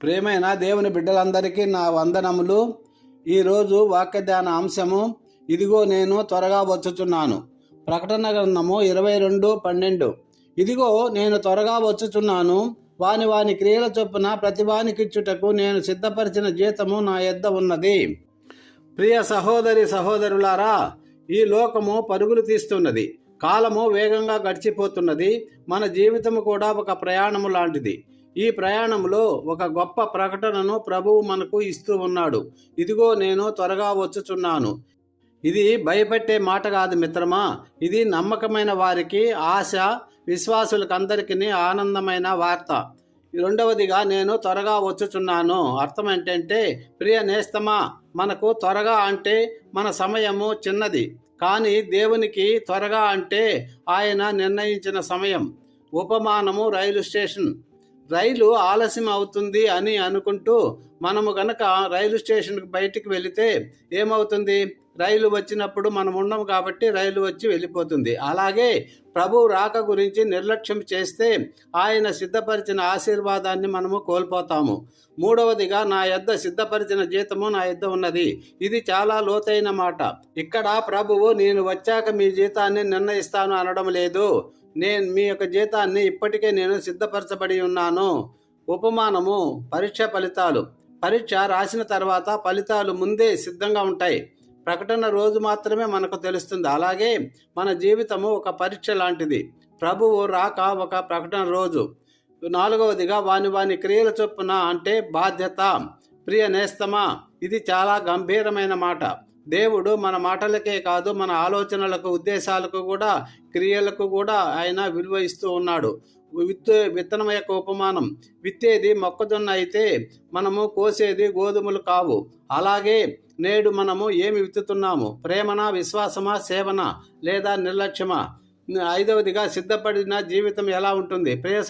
ప్రియమైన దేవుని బిడ్డలందరికీ నా వందనములు. ఈరోజు వాక్య ధ్యాన అంశము, ఇదిగో నేను త్వరగా వచ్చుచున్నాను. ప్రకటన గ్రంథము 22:12. ఇదిగో నేను త్వరగా వచ్చుచున్నాను, వాని వాని క్రియల చొప్పున ప్రతివానికిచ్చుటకు నేను సిద్ధపరిచిన జీతము నా యొద్ద ఉన్నది. ప్రియ సహోదరి సహోదరులారా, ఈ లోకము పరుగులు తీస్తున్నది. కాలము వేగంగా గడిచిపోతున్నది. మన జీవితము కూడా ఒక ప్రయాణము లాంటిది. ఈ ప్రయాణంలో ఒక గొప్ప ప్రకటనను ప్రభువు మనకు ఇస్తూ ఉన్నాడు. ఇదిగో నేను త్వరగా వచ్చుచున్నాను. ఇది భయపెట్టే మాట కాదు మిత్రమా. ఇది నమ్మకమైన వారికి, ఆశ విశ్వాసులకందరికీ ఆనందమైన వార్త. రెండవదిగా, నేను త్వరగా వచ్చుచున్నాను అర్థం ఏంటంటే, ప్రియ నేస్తమా, మనకు త్వరగా అంటే మన సమయము చిన్నది, కానీ దేవునికి త్వరగా అంటే ఆయన నిర్ణయించిన సమయం. ఉపమానము రైలు స్టేషన్. రైలు ఆలస్యం అవుతుంది అని అనుకుంటూ మనము గనక రైలు స్టేషన్కి బయటికి వెళితే ఏమవుతుంది? రైలు వచ్చినప్పుడు మనం ఉండము కాబట్టి రైలు వచ్చి వెళ్ళిపోతుంది. అలాగే ప్రభు రాక గురించి నిర్లక్ష్యం చేస్తే ఆయన సిద్ధపరిచిన ఆశీర్వాదాన్ని మనము కోల్పోతాము. మూడవదిగా, నా యొద్ద సిద్ధపరిచిన జీతము నా యొద్ద ఉన్నది. ఇది చాలా లోతైన మాట. ఇక్కడ ప్రభువు నేను వచ్చాక మీ జీతాన్ని నిర్ణయిస్తాను అనడం లేదు. నేను మీ యొక్క జీతాన్ని ఇప్పటికే నేను సిద్ధపరచబడి ఉన్నాను. ఉపమానము పరీక్ష ఫలితాలు. పరీక్ష రాసిన తర్వాత ఫలితాలు ముందే సిద్ధంగా ఉంటాయి. ప్రకటన రోజు మాత్రమే మనకు తెలుస్తుంది. అలాగే మన జీవితము ఒక పరీక్ష లాంటిది. ప్రభువు రాక ఒక ప్రకటన రోజు. నాలుగవదిగా, వాని వాని క్రియల చొప్పున అంటే బాధ్యత. ప్రియ నేస్తమా, ఇది చాలా గంభీరమైన మాట. దేవుడు మన మాటలకే కాదు, మన ఆలోచనలకు, ఉద్దేశాలకు కూడా, క్రియలకు కూడా ఆయన విలువ ఇస్తూ ఉన్నాడు. విత్తనం యొక్క ఉపమానం. విత్తేది మొక్కజొన్న అయితే మనము కోసేది గోధుమలు కావు. అలాగే నేడు మనము ఏమి విత్తుతున్నాము? ప్రేమనా, విశ్వాసమా, సేవనా లేదా నిర్లక్ష్యమా? ఐదవదిగా, సిద్ధపడిన జీవితం ఎలా ఉంటుంది? ప్రియ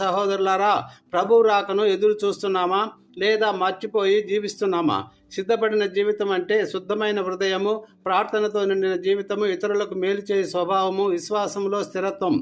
సహోదరులారా, ప్రభు రాకను ఎదురు చూస్తున్నామా లేదా మర్చిపోయి జీవిస్తున్నామా? సిద్ధపడిన జీవితం అంటే శుద్ధమైన హృదయము, ప్రార్థనతో నిండిన జీవితము, ఇతరులకు మేలు చేసే స్వభావము, విశ్వాసంలో స్థిరత్వం.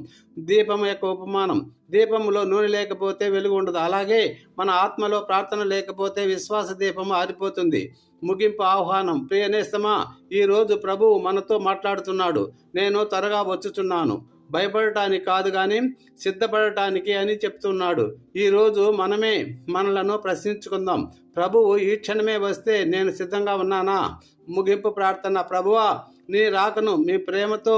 దీపం యొక్క ఉపమానం. దీపంలో నూనె లేకపోతే వెలుగు ఉండదు. అలాగే మన ఆత్మలో ప్రార్థన లేకపోతే విశ్వాస దీపము ఆరిపోతుంది. ముగింపు ఆహ్వానం. ప్రియ నేస్తమా, ఈరోజు ప్రభువు మనతో మాట్లాడుతున్నాడు. నేను త్వరగా వచ్చుచున్నాను. భయపడటానికి కాదు కానీ సిద్ధపడటానికి అని చెప్తున్నాడు. ఈరోజు మనమే మనలను ప్రశ్నించుకుందాం. ప్రభువు ఈ క్షణమే వస్తే నేను సిద్ధంగా ఉన్నానా? ముగింపు ప్రార్థన. ప్రభువా, నీ రాకను మీ ప్రేమతో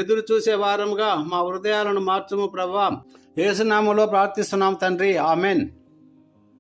ఎదురు చూసే వారముగా మా హృదయాలను మార్చుము ప్రభువా. యేసు నామములో ప్రార్థిస్తున్నాం తండ్రి, ఆమెన్.